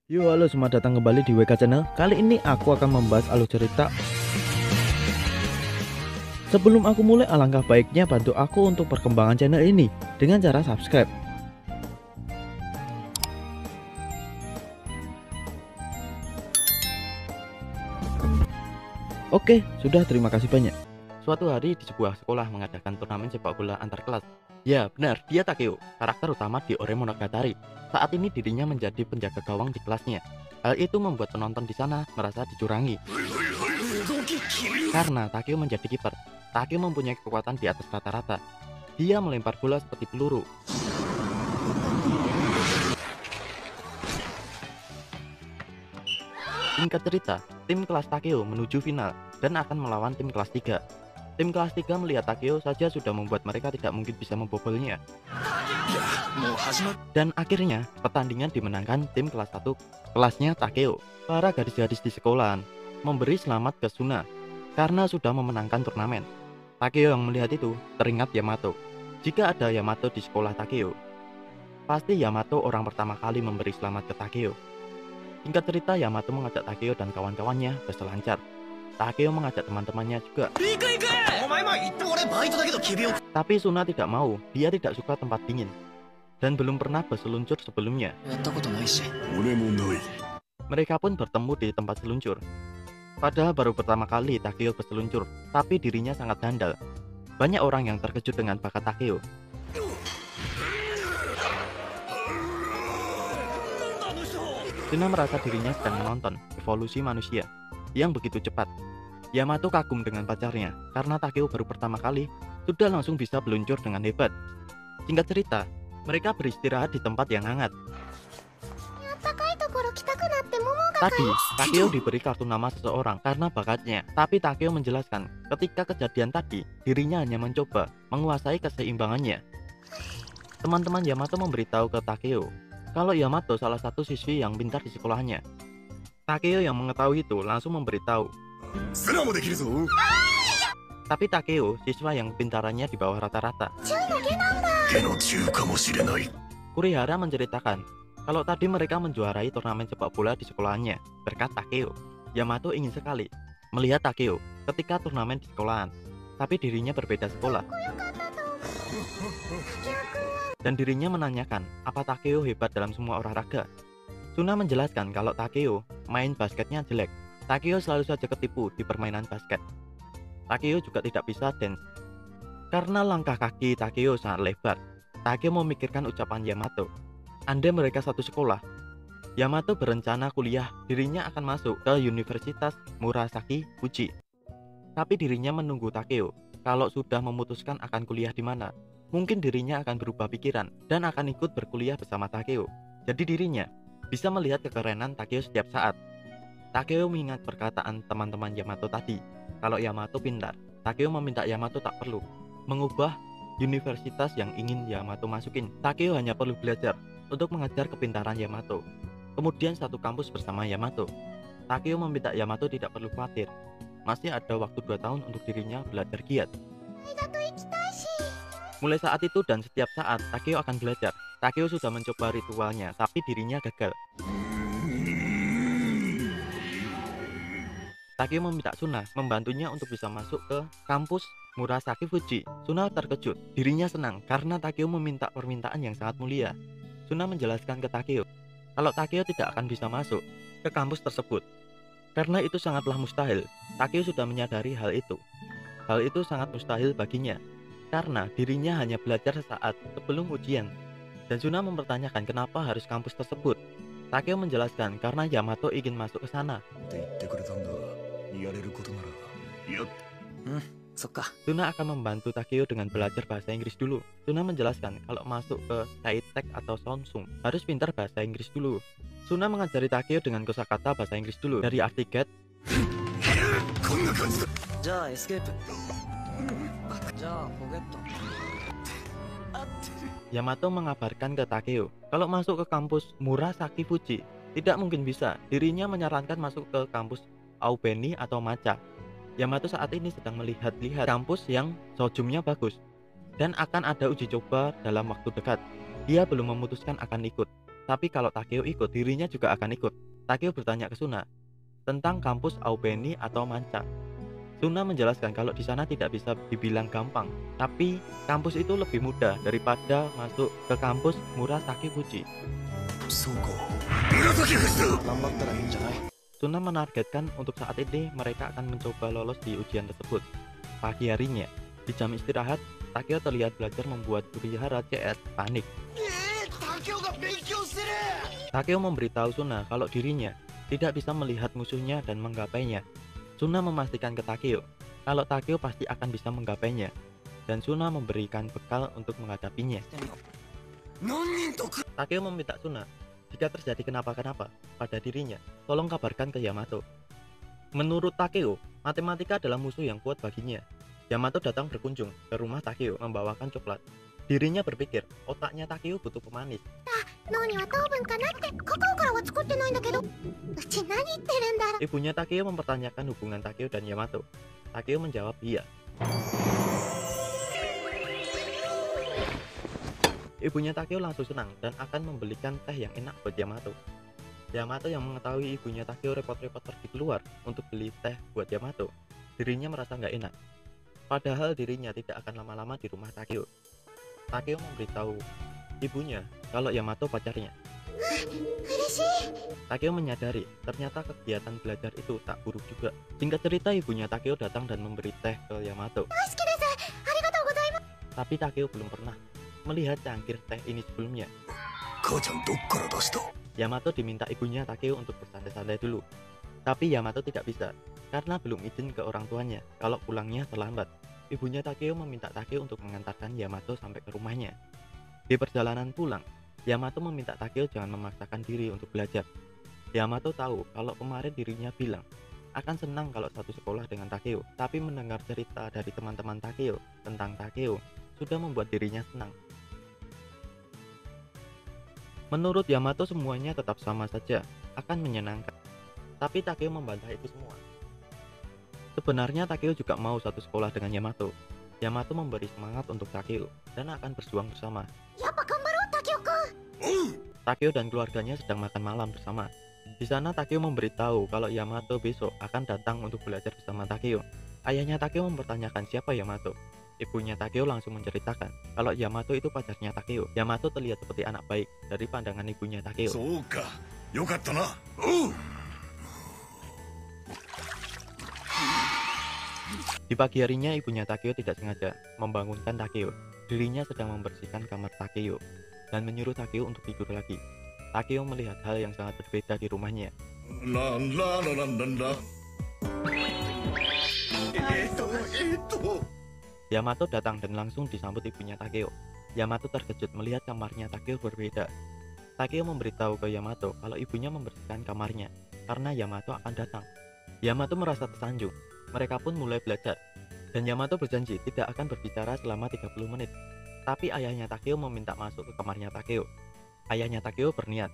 Yo, halo, selamat datang kembali di WK Channel. Kali ini aku akan membahas alur cerita. Sebelum aku mulai, alangkah baiknya bantu aku untuk perkembangan channel ini dengan cara subscribe. Oke, sudah, terima kasih banyak. Suatu hari di sebuah sekolah mengadakan turnamen sepak bola antar kelas. Ya, benar, dia Takeo, karakter utama di Ore Monogatari. Saat ini dirinya menjadi penjaga gawang di kelasnya. Hal itu membuat penonton di sana merasa dicurangi. Karena Takeo menjadi kiper, Takeo mempunyai kekuatan di atas rata-rata. Dia melempar bola seperti peluru. Singkat cerita, tim kelas Takeo menuju final dan akan melawan tim kelas 3. Tim kelas 3 melihat Takeo saja sudah membuat mereka tidak mungkin bisa membobolnya. Dan akhirnya pertandingan dimenangkan tim kelas 1 kelasnya Takeo. Para gadis-gadis di sekolahan memberi selamat ke Suna karena sudah memenangkan turnamen. Takeo yang melihat itu teringat Yamato. Jika ada Yamato di sekolah Takeo, pasti Yamato orang pertama kali memberi selamat ke Takeo. Singkat cerita, Yamato mengajak Takeo dan kawan-kawannya berselancar. Takeo mengajak teman-temannya juga. Tapi Suna tidak mau, dia tidak suka tempat dingin dan belum pernah berseluncur sebelumnya. Mereka pun bertemu di tempat seluncur. Padahal baru pertama kali Takeo berseluncur, tapi dirinya sangat handal. Banyak orang yang terkejut dengan bakat Takeo. Suna merasa dirinya sedang menonton evolusi manusia yang begitu cepat. Yamato kagum dengan pacarnya karena Takeo baru pertama kali sudah langsung bisa meluncur dengan hebat. Singkat cerita, mereka beristirahat di tempat yang hangat. Tadi, Takeo diberi kartu nama seseorang karena bakatnya. Tapi Takeo menjelaskan, ketika kejadian tadi, dirinya hanya mencoba menguasai keseimbangannya. Teman-teman Yamato memberitahu ke Takeo kalau Yamato salah satu siswi yang pintar di sekolahnya. Takeo yang mengetahui itu langsung memberitahu. Tapi Takeo, siswa yang pintarannya di bawah rata-rata. Kurihara menceritakan kalau tadi mereka menjuarai turnamen sepak bola di sekolahannya berkat Takeo. Yamato ingin sekali melihat Takeo ketika turnamen di sekolahan, tapi dirinya berbeda sekolah. Dan dirinya menanyakan apa Takeo hebat dalam semua olahraga. Suna menjelaskan kalau Takeo main basketnya jelek. Takeo selalu saja ketipu di permainan basket. Takeo juga tidak bisa dance karena langkah kaki Takeo sangat lebar. Takeo memikirkan ucapan Yamato. Andai mereka satu sekolah, Yamato berencana kuliah, dirinya akan masuk ke Universitas Murasaki Fuji. Tapi dirinya menunggu Takeo kalau sudah memutuskan akan kuliah di mana. Mungkin dirinya akan berubah pikiran dan akan ikut berkuliah bersama Takeo. Jadi dirinya bisa melihat kekerenan Takeo setiap saat. Takeo mengingat perkataan teman-teman Yamato tadi, kalau Yamato pintar. Takeo meminta Yamato tak perlu mengubah universitas yang ingin Yamato masukin. Takeo hanya perlu belajar untuk mengejar kepintaran Yamato, kemudian satu kampus bersama Yamato. Takeo meminta Yamato tidak perlu khawatir, masih ada waktu 2 tahun untuk dirinya belajar giat. Mulai saat itu dan setiap saat Takeo akan belajar. Takeo sudah mencoba ritualnya, tapi dirinya gagal. Takeo meminta Suna membantunya untuk bisa masuk ke kampus Murasaki Fuji. Suna terkejut, dirinya senang karena Takeo meminta permintaan yang sangat mulia. Suna menjelaskan ke Takeo kalau Takeo tidak akan bisa masuk ke kampus tersebut karena itu sangatlah mustahil. Takeo sudah menyadari hal itu. Hal itu sangat mustahil baginya karena dirinya hanya belajar sesaat sebelum ujian. Dan Suna mempertanyakan kenapa harus kampus tersebut. Takeo menjelaskan karena Yamato ingin masuk ke sana. Suna akan membantu Takeo dengan belajar bahasa Inggris dulu. Suna menjelaskan kalau masuk ke Saitek atau Sonsung harus pintar bahasa Inggris dulu. Suna mengajari Takeo dengan kosakata bahasa Inggris dulu, dari arti get. Yamato mengabarkan ke Takeo kalau masuk ke kampus Murasaki Fuji tidak mungkin bisa. Dirinya menyarankan masuk ke kampus Aubeni atau Macha. Yamato saat ini sedang melihat-lihat kampus yang sojumnya bagus dan akan ada uji coba dalam waktu dekat. Dia belum memutuskan akan ikut. Tapi kalau Takeo ikut, dirinya juga akan ikut. Takeo bertanya ke Suna tentang kampus Aubeni atau Manca. Suna menjelaskan kalau di sana tidak bisa dibilang gampang, tapi kampus itu lebih mudah daripada masuk ke kampus Murasaki Fuji. Suna menargetkan untuk saat ini mereka akan mencoba lolos di ujian tersebut. Pagi harinya, di jam istirahat, Takeo terlihat belajar membuat Kurihara CS panik. Takeo memberitahu Suna kalau dirinya tidak bisa melihat musuhnya dan menggapainya. Suna memastikan ke Takeo kalau Takeo pasti akan bisa menggapainya, dan Suna memberikan bekal untuk menghadapinya. Takeo meminta Suna, jika terjadi kenapa-kenapa pada dirinya, tolong kabarkan ke Yamato. Menurut Takeo, matematika adalah musuh yang kuat baginya. Yamato datang berkunjung ke rumah Takeo membawakan coklat. Dirinya berpikir, otaknya Takeo butuh pemanis. Ibunya Takeo mempertanyakan hubungan Takeo dan Yamato. Takeo menjawab iya. Ibunya Takeo langsung senang dan akan membelikan teh yang enak buat Yamato. Yamato yang mengetahui ibunya Takeo repot-repot pergi keluar untuk beli teh buat Yamato, dirinya merasa nggak enak. Padahal dirinya tidak akan lama-lama di rumah Takeo. Takeo memberitahu ibunya kalau Yamato pacarnya. Takeo menyadari ternyata kegiatan belajar itu tak buruk juga. Singkat cerita, ibunya Takeo datang dan memberi teh ke Yamato. Tapi Takeo belum pernah melihat cangkir teh ini sebelumnya. Yamato diminta ibunya Takeo untuk bersantai-santai dulu. Tapi Yamato tidak bisa karena belum izin ke orang tuanya kalau pulangnya terlambat. Ibunya Takeo meminta Takeo untuk mengantarkan Yamato sampai ke rumahnya. Di perjalanan pulang, Yamato meminta Takeo jangan memaksakan diri untuk belajar. Yamato tahu kalau kemarin dirinya bilang akan senang kalau satu sekolah dengan Takeo, tapi mendengar cerita dari teman-teman Takeo tentang Takeo sudah membuat dirinya senang. Menurut Yamato semuanya tetap sama saja, akan menyenangkan. Tapi Takeo membantah itu semua. Sebenarnya Takeo juga mau satu sekolah dengan Yamato. Yamato memberi semangat untuk Takeo dan akan berjuang bersama. Takeo dan keluarganya sedang makan malam bersama. Di sana Takeo memberitahu kalau Yamato besok akan datang untuk belajar bersama Takeo. Ayahnya Takeo mempertanyakan siapa Yamato. Ibunya Takeo langsung menceritakan kalau Yamato itu pacarnya Takeo. Yamato terlihat seperti anak baik dari pandangan ibunya Takeo. Di pagi harinya ibunya Takeo tidak sengaja membangunkan Takeo. Dirinya sedang membersihkan kamar Takeo dan menyuruh Takeo untuk tidur lagi. Takeo melihat hal yang sangat berbeda di rumahnya. Yamato datang dan langsung disambut ibunya Takeo. Yamato terkejut melihat kamarnya Takeo berbeda. Takeo memberitahu ke Yamato kalau ibunya membersihkan kamarnya karena Yamato akan datang. Yamato merasa tersanjung. Mereka pun mulai belajar. Dan Yamato berjanji tidak akan berbicara selama 30 menit. Tapi ayahnya Takeo meminta masuk ke kamarnya Takeo. Ayahnya Takeo berniat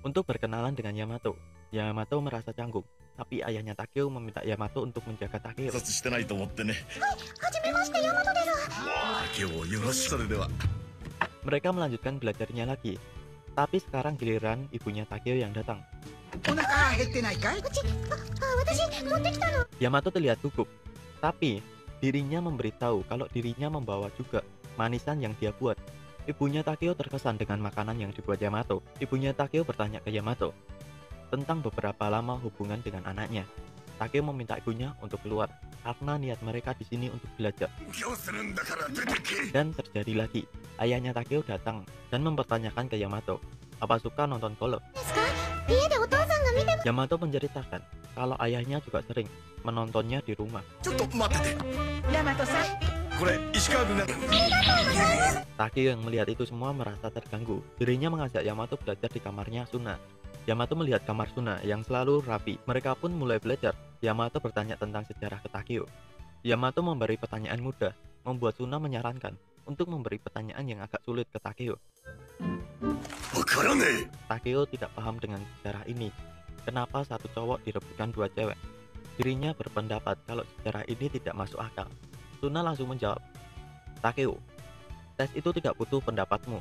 untuk berkenalan dengan Yamato. Yamato merasa canggung, tapi ayahnya Takeo meminta Yamato untuk menjaga Takeo. Mereka melanjutkan belajarnya lagi. Tapi sekarang giliran ibunya Takeo yang datang. Yamato terlihat gugup, tapi dirinya memberitahu kalau dirinya membawa juga manisan yang dia buat. Ibunya Takeo terkesan dengan makanan yang dibuat Yamato. Ibunya Takeo bertanya ke Yamato tentang beberapa lama hubungan dengan anaknya. Takeo meminta ibunya untuk keluar karena niat mereka di sini untuk belajar. Dan terjadi lagi. Ayahnya Takeo datang dan mempertanyakan ke Yamato, apa suka nonton golf? Yamato menceritakan kalau ayahnya juga sering menontonnya di rumah. Takeo yang melihat itu semua merasa terganggu. Dirinya mengajak Yamato belajar di kamarnya Suna. Yamato melihat kamar Suna yang selalu rapi. Mereka pun mulai belajar. Yamato bertanya tentang sejarah ke Takeo. Yamato memberi pertanyaan mudah, membuat Suna menyarankan untuk memberi pertanyaan yang agak sulit ke Takeo. Takeo tidak paham dengan sejarah ini. Kenapa satu cowok direbutkan dua cewek? Dirinya berpendapat kalau sejarah ini tidak masuk akal. Suna langsung menjawab, Takeo, tes itu tidak butuh pendapatmu.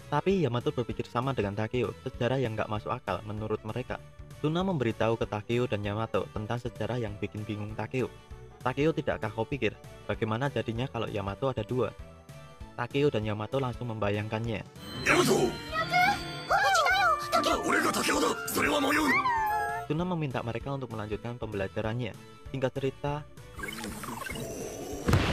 Tapi Yamato berpikir sama dengan Takeo, sejarah yang nggak masuk akal menurut mereka. Suna memberitahu ke Takeo dan Yamato tentang sejarah yang bikin bingung Takeo. Takeo tidakkah kau pikir, bagaimana jadinya kalau Yamato ada dua? Takeo dan Yamato langsung membayangkannya. Yamato! Suna meminta mereka untuk melanjutkan pembelajarannya. Singkat cerita,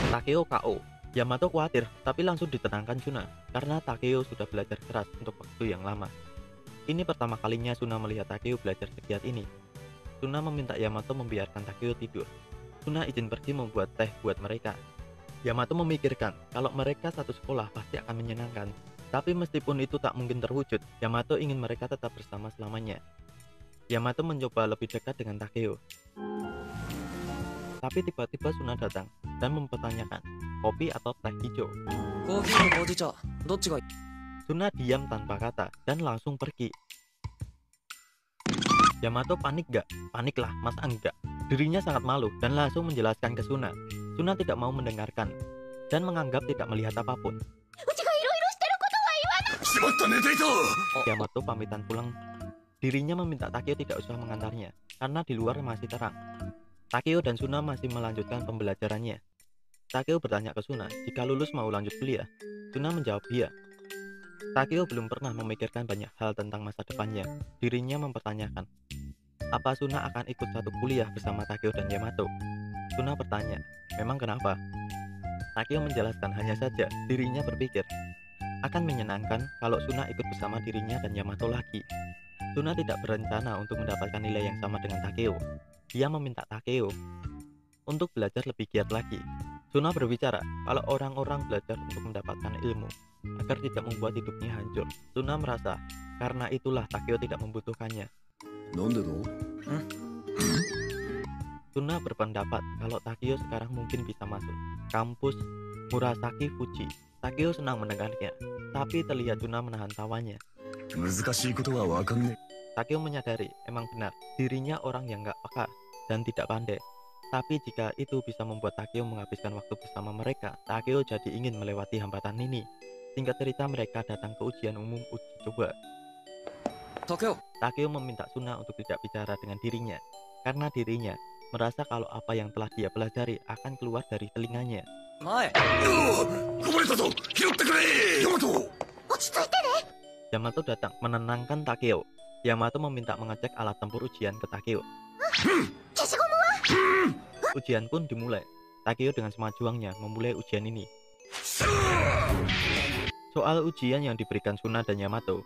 Takeo KO. Yamato khawatir, tapi langsung ditenangkan Suna, karena Takeo sudah belajar keras untuk waktu yang lama. Ini pertama kalinya Suna melihat Takeo belajar segiat ini. Suna meminta Yamato membiarkan Takeo tidur. Suna izin pergi membuat teh buat mereka. Yamato memikirkan, kalau mereka satu sekolah pasti akan menyenangkan. Tapi meskipun itu tak mungkin terwujud, Yamato ingin mereka tetap bersama selamanya. Yamato mencoba lebih dekat dengan Takeo. Tapi tiba-tiba Suna datang dan mempertanyakan, kopi atau teh hijau? Suna diam tanpa kata dan langsung pergi. Yamato panik gak? Paniklah, masa enggak? Dirinya sangat malu dan langsung menjelaskan ke Suna. Suna tidak mau mendengarkan dan menganggap tidak melihat apapun. Yamato pamitan pulang. Dirinya meminta Takeo tidak usah mengantarnya karena di luar masih terang. Takeo dan Suna masih melanjutkan pembelajarannya. Takeo bertanya ke Suna jika lulus mau lanjut kuliah. Suna menjawab iya. Takeo belum pernah memikirkan banyak hal tentang masa depannya. Dirinya mempertanyakan, apa Suna akan ikut satu kuliah bersama Takeo dan Yamato? Suna bertanya, memang kenapa? Takeo menjelaskan hanya saja dirinya berpikir, akan menyenangkan kalau Suna ikut bersama dirinya dan Yamato lagi. Suna tidak berencana untuk mendapatkan nilai yang sama dengan Takeo. Dia meminta Takeo untuk belajar lebih giat lagi. Suna berbicara kalau orang-orang belajar untuk mendapatkan ilmu agar tidak membuat hidupnya hancur. Suna merasa karena itulah Takeo tidak membutuhkannya. Suna berpendapat kalau Takeo sekarang mungkin bisa masuk kampus Murasaki Fuji. Takeo senang mendengarnya, tapi terlihat Suna menahan tawanya. Takeo menyadari emang benar dirinya orang yang gak peka dan tidak pandai. Tapi jika itu bisa membuat Takeo menghabiskan waktu bersama mereka, Takeo jadi ingin melewati hambatan ini. Singkat cerita mereka datang ke ujian umum uji coba. Takeo meminta Suna untuk tidak bicara dengan dirinya, karena dirinya merasa kalau apa yang telah dia pelajari akan keluar dari telinganya. Yamato datang menenangkan Takeo. Yamato meminta mengecek alat tempur ujian ke Takeo. Ujian pun dimulai. Takeo dengan semangat juangnya memulai ujian ini. Soal ujian yang diberikan Suna dan Yamato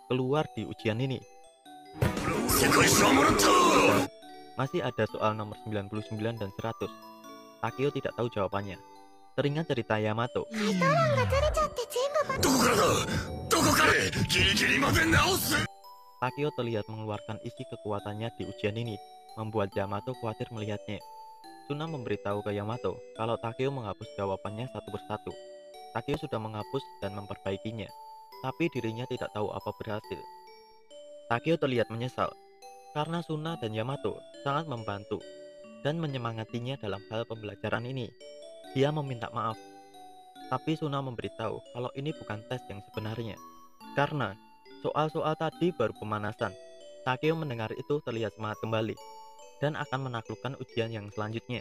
keluar di ujian ini. Masih ada soal nomor 99 dan 100. Takeo tidak tahu jawabannya. Teringat cerita Yamato. Takeo terlihat mengeluarkan isi kekuatannya di ujian ini, membuat Yamato khawatir melihatnya. Suna memberitahu ke Yamato kalau Takeo menghapus jawabannya satu persatu. Takeo sudah menghapus dan memperbaikinya, tapi dirinya tidak tahu apa berhasil. Takeo terlihat menyesal, karena Suna dan Yamato sangat membantu dan menyemangatinya dalam hal pembelajaran ini. Dia meminta maaf, tapi Suna memberitahu kalau ini bukan tes yang sebenarnya, karena soal-soal tadi baru pemanasan. Takeo mendengar itu terlihat semangat kembali dan akan menaklukkan ujian yang selanjutnya.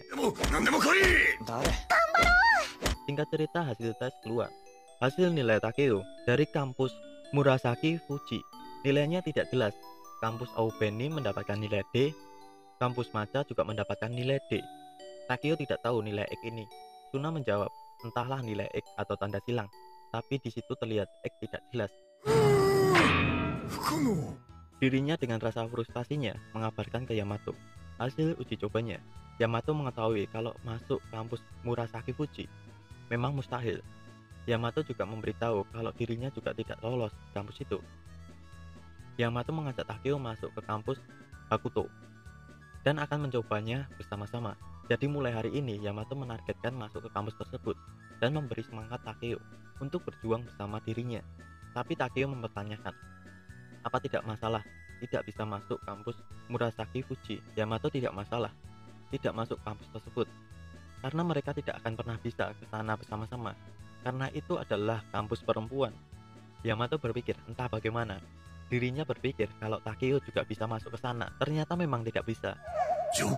Singkat cerita hasil tes keluar. Hasil nilai Takeo dari kampus Murasaki Fuji nilainya tidak jelas. Kampus Aubeni mendapatkan nilai D, kampus Macha juga mendapatkan nilai D. Takeo tidak tahu nilai X ini. Suna menjawab, entahlah nilai X atau tanda silang, tapi di situ terlihat X tidak jelas. Dirinya dengan rasa frustasinya mengabarkan ke Yamato hasil uji cobanya. Yamato mengetahui kalau masuk kampus Murasaki Fuji memang mustahil. Yamato juga memberitahu kalau dirinya juga tidak lolos di kampus itu. Yamato mengajak Takeo masuk ke kampus Hakuto dan akan mencobanya bersama-sama. Jadi mulai hari ini Yamato menargetkan masuk ke kampus tersebut dan memberi semangat Takeo untuk berjuang bersama dirinya. Tapi Takeo mempertanyakan, apa tidak masalah tidak bisa masuk kampus Murasaki Fuji? Yamato tidak masalah tidak masuk kampus tersebut, karena mereka tidak akan pernah bisa ke sana bersama-sama, karena itu adalah kampus perempuan. Yamato berpikir entah bagaimana. Dirinya berpikir kalau Takeo juga bisa masuk ke sana. Ternyata memang tidak bisa. Cu.